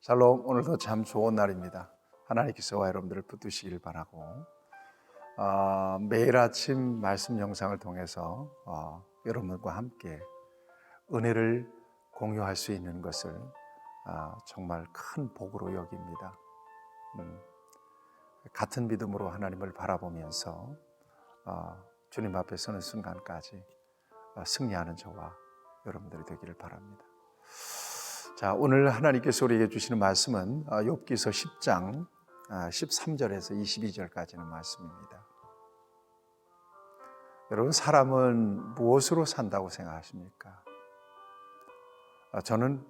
샬롬, 오늘도 참 좋은 날입니다. 하나님께서 여러분들을 붙드시길 바라고 매일 아침 말씀 영상을 통해서 여러분과 함께 은혜를 공유할 수 있는 것을 정말 큰 복으로 여깁니다. 같은 믿음으로 하나님을 바라보면서 주님 앞에 서는 순간까지 승리하는 저와 여러분들이 되기를 바랍니다. 자, 오늘 하나님께서 우리에게 주시는 말씀은 욥기서 10장 13절에서 22절까지는 말씀입니다. 여러분, 사람은 무엇으로 산다고 생각하십니까? 저는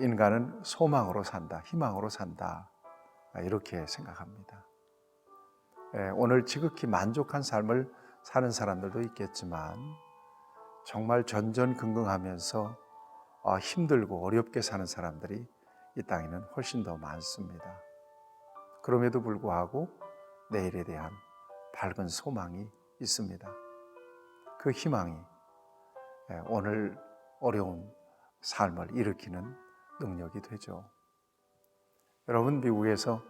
인간은 소망으로 산다, 희망으로 산다, 이렇게 생각합니다. 오늘 지극히 만족한 삶을 사는 사람들도 있겠지만 정말 전전긍긍하면서 힘들고 어렵게 사는 사람들이 이 땅에는 훨씬 더 많습니다. 그럼에도 불구하고 내일에 대한 밝은 소망이 있습니다. 그 희망이 오늘 어려운 삶을 일으키는 능력이 되죠. 여러분, 미국에서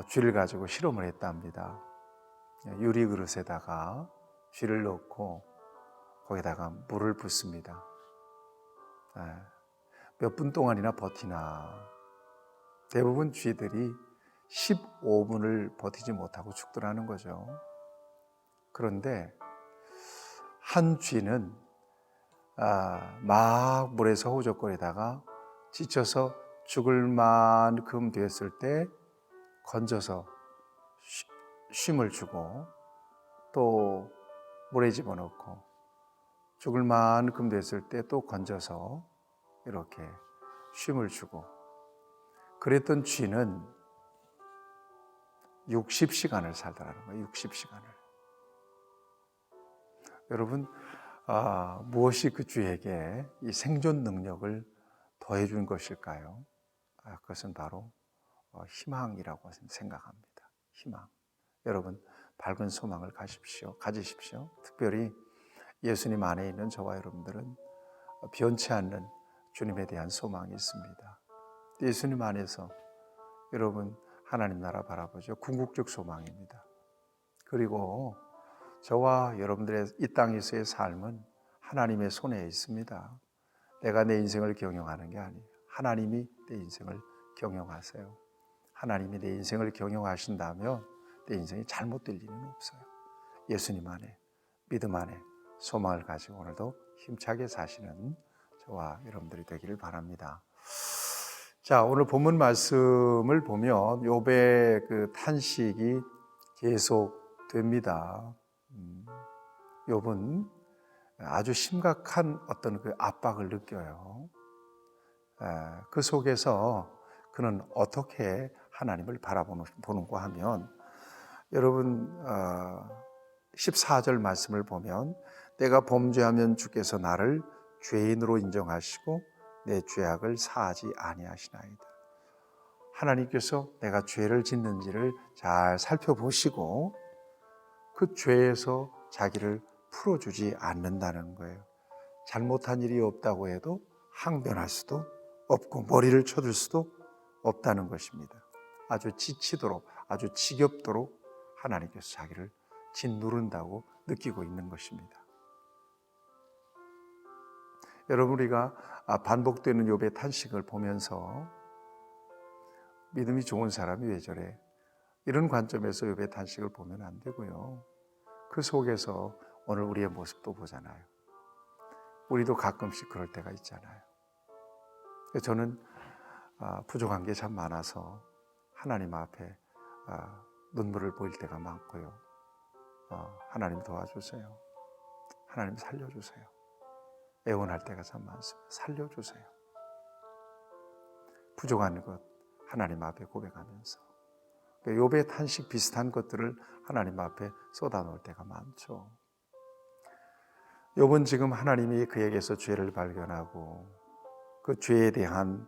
쥐를 가지고 실험을 했답니다. 유리 그릇에다가 쥐를 넣고 거기다가 물을 붓습니다. 몇 분 동안이나 버티나. 대부분 쥐들이 15분을 버티지 못하고 죽더라는 거죠. 그런데 한 쥐는 막 물에서 허우적거리다가 지쳐서 죽을 만큼 됐을 때 건져서 쉼을 주고, 또 물에 집어넣고 죽을 만큼 됐을 때 또 건져서 이렇게 쉼을 주고, 그랬던 쥐는 60시간을 살더라는 거예요. 60시간을. 여러분, 무엇이 그 쥐에게 이 생존 능력을 더해준 것일까요? 그것은 바로 희망이라고 생각합니다. 희망. 여러분, 밝은 소망을 가지십시오. 특별히 예수님 안에 있는 저와 여러분들은 변치 않는 주님에 대한 소망이 있습니다. 예수님 안에서 여러분 하나님 나라 바라보죠. 궁극적 소망입니다. 그리고 저와 여러분들의 이 땅에서의 삶은 하나님의 손에 있습니다. 내가 내 인생을 경영하는 게 아니에요. 하나님이 내 인생을 경영하세요. 하나님이 내 인생을 경영하신다면 내 인생이 잘못될 일은 없어요. 예수님 안에, 믿음 안에 소망을 가지고 오늘도 힘차게 사시는 저와 여러분들이 되기를 바랍니다. 자, 오늘 본문 말씀을 보면 욥의 그 탄식이 계속됩니다. 욥은 아주 심각한 어떤 그 압박을 느껴요. 그 속에서 그는 어떻게 하나님을 바라보는가 하면, 여러분 14절 말씀을 보면, 내가 범죄하면 주께서 나를 죄인으로 인정하시고 내 죄악을 사하지 아니하시나이다. 하나님께서 내가 죄를 짓는지를 잘 살펴보시고 그 죄에서 자기를 풀어주지 않는다는 거예요. 잘못한 일이 없다고 해도 항변할 수도 없고 머리를 쳐줄 수도 없다는 것입니다. 아주 지치도록, 아주 지겹도록 하나님께서 자기를 짓누른다고 느끼고 있는 것입니다. 여러분, 우리가 반복되는 욥의 탄식을 보면서 믿음이 좋은 사람이 왜 저래? 이런 관점에서 욥의 탄식을 보면 안 되고요. 그 속에서 오늘 우리의 모습도 보잖아요. 우리도 가끔씩 그럴 때가 있잖아요. 저는 부족한 게 참 많아서 하나님 앞에 눈물을 보일 때가 많고요. 하나님 도와주세요. 하나님 살려주세요. 애원할 때가 참 많습니다. 살려주세요. 부족한 것 하나님 앞에 고백하면서, 욥의 탄식 비슷한 것들을 하나님 앞에 쏟아놓을 때가 많죠. 욥은 지금 하나님이 그에게서 죄를 발견하고 그 죄에 대한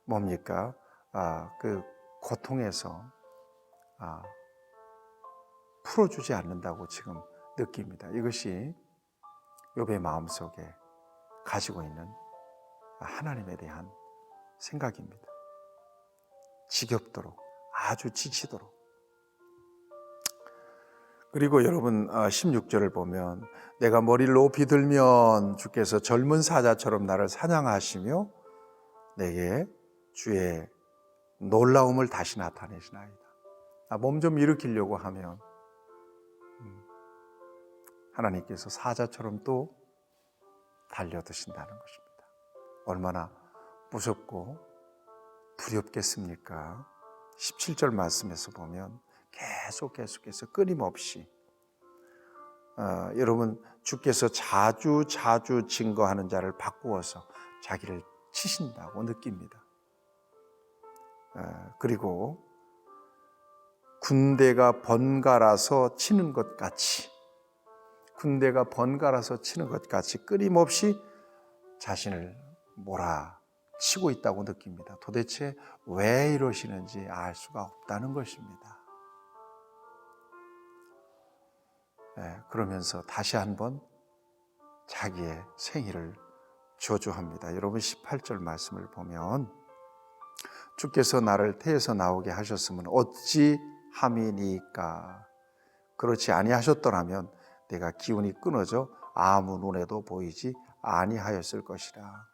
뭡니까? 그 고통에서 풀어주지 않는다고 지금 느낍니다. 이것이 욥의 마음속에 가지고 있는 하나님에 대한 생각입니다. 지겹도록, 아주 지치도록. 그리고 여러분 16절을 보면 내가 머리를 높이 들면 주께서 젊은 사자처럼 나를 사냥하시며 내게 주의 놀라움을 다시 나타내시나이다. 몸 좀 일으키려고 하면 하나님께서 사자처럼 또 달려드신다는 것입니다. 얼마나 무섭고 두렵겠습니까? 17절 말씀에서 보면 계속해서 끊임없이 여러분 주께서 자주 증거하는 자를 바꾸어서 자기를 치신다고 느낍니다. 그리고 군대가 번갈아서 치는 것 같이 끊임없이 자신을 몰아치고 있다고 느낍니다. 도대체 왜 이러시는지 알 수가 없다는 것입니다. 그러면서 다시 한번 자기의 생일을 저주합니다. 여러분 18절 말씀을 보면 주께서 나를 태에서 나오게 하셨으면 어찌 함이니까 그렇지 아니하셨더라면 내가 기운이 끊어져 아무 눈에도 보이지 아니하였을 것이라.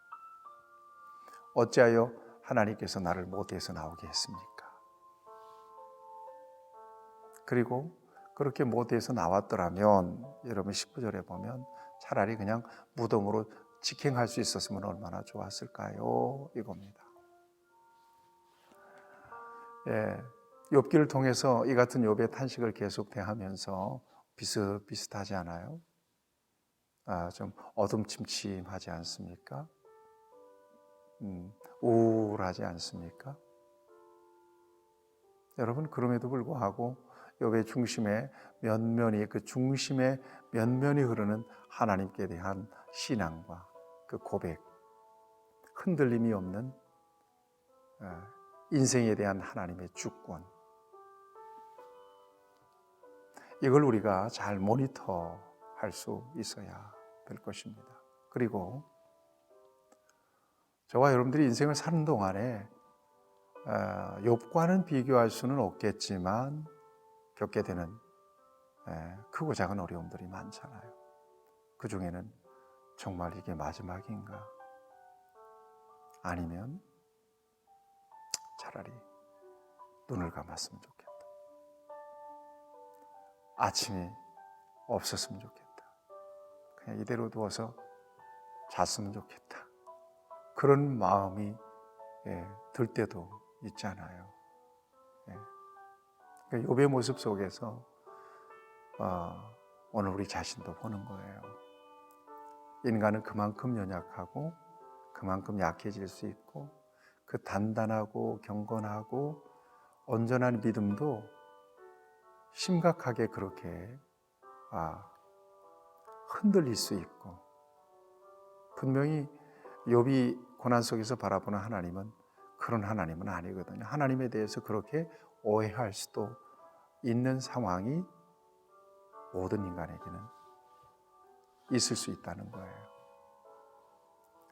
어찌하여 하나님께서 나를 모태에서 나오게 했습니까? 그리고 그렇게 모태에서 나왔더라면 여러분 19절에 보면 차라리 그냥 무덤으로 직행할 수 있었으면 얼마나 좋았을까요? 이겁니다. 욥기를 통해서 이 같은 욥의 탄식을 계속 대하면서 비슷하지 않아요? 좀 어둠침침하지 않습니까? 우울하지 않습니까? 여러분 그럼에도 불구하고 욥의 중심에 면면이 흐르는 하나님께 대한 신앙과 그 고백, 흔들림이 없는 인생에 대한 하나님의 주권, 이걸 우리가 잘 모니터할 수 있어야 될 것입니다. 그리고 저와 여러분들이 인생을 사는 동안에 욥과는 비교할 수는 없겠지만 겪게 되는 크고 작은 어려움들이 많잖아요. 그 중에는 정말 이게 마지막인가? 아니면 차라리 눈을 감았으면 좋겠다. 아침이 없었으면 좋겠다. 그냥 이대로 누워서 잤으면 좋겠다. 그런 마음이 들 때도 있잖아요. 그러니까 욥의 모습 속에서 오늘 우리 자신도 보는 거예요. 인간은 그만큼 연약하고 그만큼 약해질 수 있고 그 단단하고 경건하고 온전한 믿음도 심각하게 그렇게 흔들릴 수 있고, 분명히 욥이 고난 속에서 바라보는 하나님은 그런 하나님은 아니거든요. 하나님에 대해서 그렇게 오해할 수도 있는 상황이 모든 인간에게는 있을 수 있다는 거예요.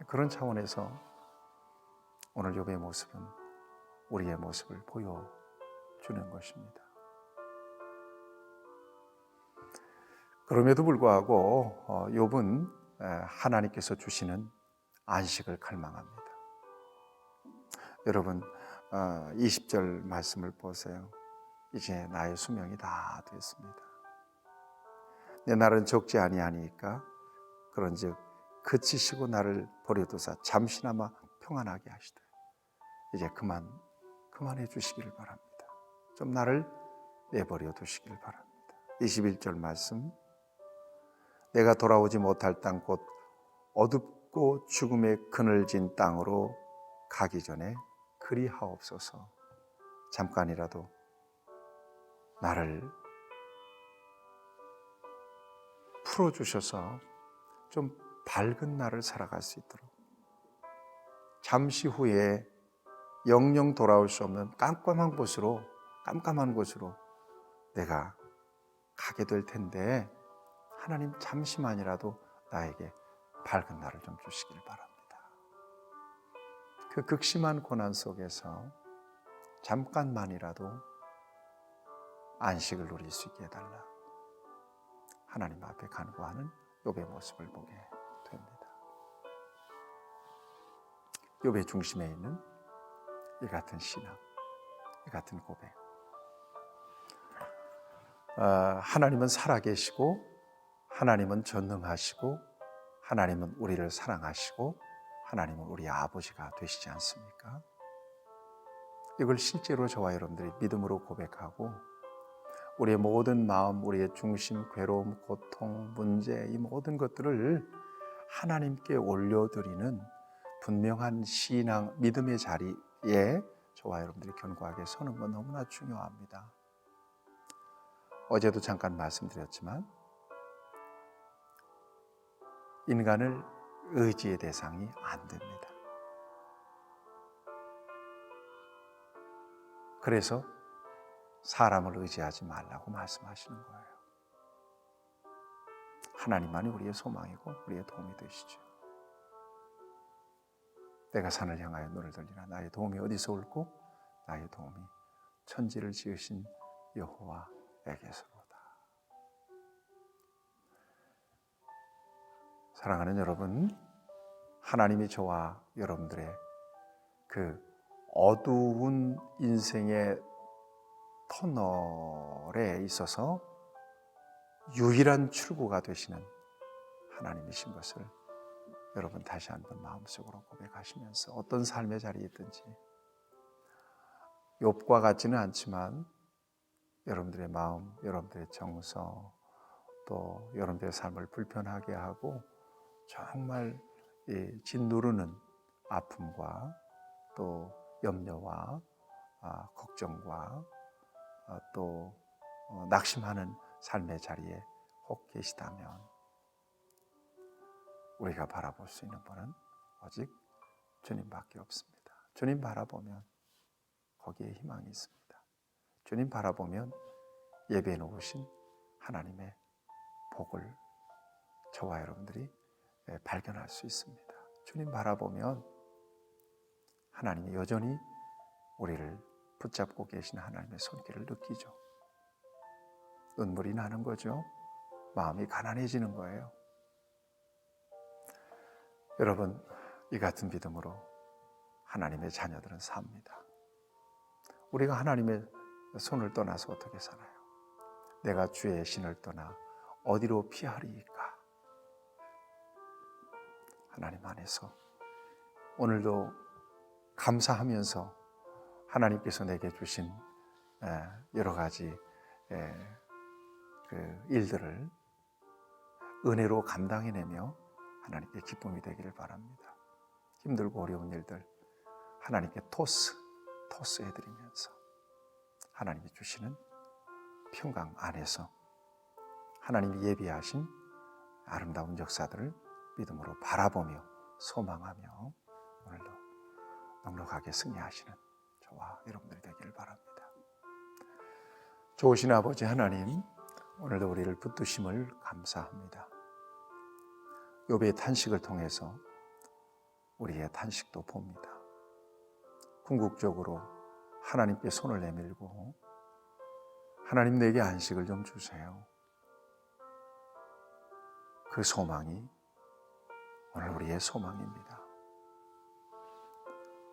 그런 차원에서 오늘 욥의 모습은 우리의 모습을 보여주는 것입니다. 그럼에도 불구하고 욥은 하나님께서 주시는 안식을 갈망합니다. 여러분 20절 말씀을 보세요. 이제 나의 수명이 다 됐습니다. 내 날은 적지 아니하니까 그런즉 그치시고 나를 버려두사 잠시나마 평안하게 하시되 이제 그만해 주시기를 바랍니다. 좀 나를 내버려 두시기를 바랍니다. 21절 말씀, 내가 돌아오지 못할 땅 곧 어둡고 죽음의 그늘진 땅으로 가기 전에 그리하옵소서. 잠깐이라도 나를 풀어주셔서 좀 밝은 날을 살아갈 수 있도록, 잠시 후에 영영 돌아올 수 없는 깜깜한 곳으로 내가 가게 될 텐데 하나님 잠시만이라도 나에게 밝은 날을 좀 주시길 바랍니다. 그 극심한 고난 속에서 잠깐만이라도 안식을 누릴 수 있게 해달라. 하나님 앞에 간구하는 욥의 모습을 보게 됩니다. 욥의 중심에 있는 이 같은 신앙, 이 같은 고백. 하나님은 살아계시고 하나님은 전능하시고 하나님은 우리를 사랑하시고 하나님은 우리 아버지가 되시지 않습니까? 이걸 실제로 저와 여러분들이 믿음으로 고백하고 우리의 모든 마음, 우리의 중심, 괴로움, 고통, 문제 이 모든 것들을 하나님께 올려드리는 분명한 신앙, 믿음의 자리에 저와 여러분들이 견고하게 서는 건 너무나 중요합니다. 어제도 잠깐 말씀드렸지만 인간을 의지의 대상이 안 됩니다. 그래서 사람을 의지하지 말라고 말씀하시는 거예요. 하나님만이 우리의 소망이고 우리의 도움이 되시죠. 내가 산을 향하여 눈을 들리나 나의 도움이 어디서 올고 나의 도움이 천지를 지으신 여호와에게서로다. 사랑하는 여러분, 하나님이 저와 여러분들의 그 어두운 인생의 터널에 있어서 유일한 출구가 되시는 하나님이신 것을 여러분 다시 한번 마음속으로 고백하시면서 어떤 삶의 자리에 있든지 욥과 같지는 않지만 여러분들의 마음, 여러분들의 정서 또 여러분들의 삶을 불편하게 하고 정말 짓누르는 아픔과 또 염려와 걱정과 또 낙심하는 삶의 자리에 혹 계시다면 우리가 바라볼 수 있는 분은 오직 주님밖에 없습니다. 주님 바라보면 거기에 희망이 있습니다. 주님 바라보면 예배해 놓으신 하나님의 복을 저와 여러분들이 발견할 수 있습니다. 주님 바라보면 하나님이 여전히 우리를 붙잡고 계신 하나님의 손길을 느끼죠. 눈물이 나는 거죠. 마음이 가난해지는 거예요. 여러분, 이 같은 믿음으로 하나님의 자녀들은 삽니다. 우리가 하나님의 손을 떠나서 어떻게 살아요? 내가 주의 신을 떠나 어디로 피하리이까? 하나님 안에서 오늘도 감사하면서 하나님께서 내게 주신 여러 가지 그 일들을 은혜로 감당해내며 하나님께 기쁨이 되기를 바랍니다. 힘들고 어려운 일들 하나님께 토스해드리면서 하나님이 주시는 평강 안에서 하나님이 예비하신 아름다운 역사들을 믿음으로 바라보며 소망하며 오늘도 넉넉하게 승리하시는 저와 여러분들이 되기를 바랍니다. 좋으신 아버지 하나님, 오늘도 우리를 붙드심을 감사합니다. 욥의 탄식을 통해서 우리의 탄식도 봅니다. 궁극적으로 하나님께 손을 내밀고 하나님 내게 안식을 좀 주세요. 그 소망이 오늘 우리의 소망입니다.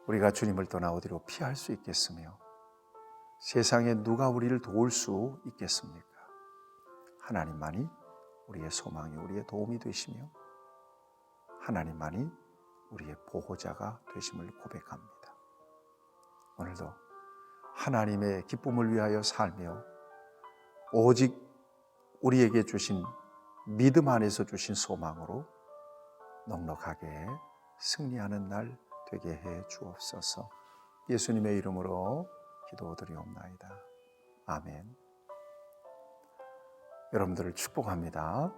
우리가 주님을 떠나 어디로 피할 수 있겠으며 세상에 누가 우리를 도울 수 있겠습니까? 하나님만이 우리의 소망이 우리의 도움이 되시며 하나님만이 우리의 보호자가 되심을 고백합니다. 오늘도 하나님의 기쁨을 위하여 살며 오직 우리에게 주신 믿음 안에서 주신 소망으로 넉넉하게 승리하는 날 되게 해 주옵소서. 예수님의 이름으로 기도드리옵나이다. 아멘. 여러분들을 축복합니다.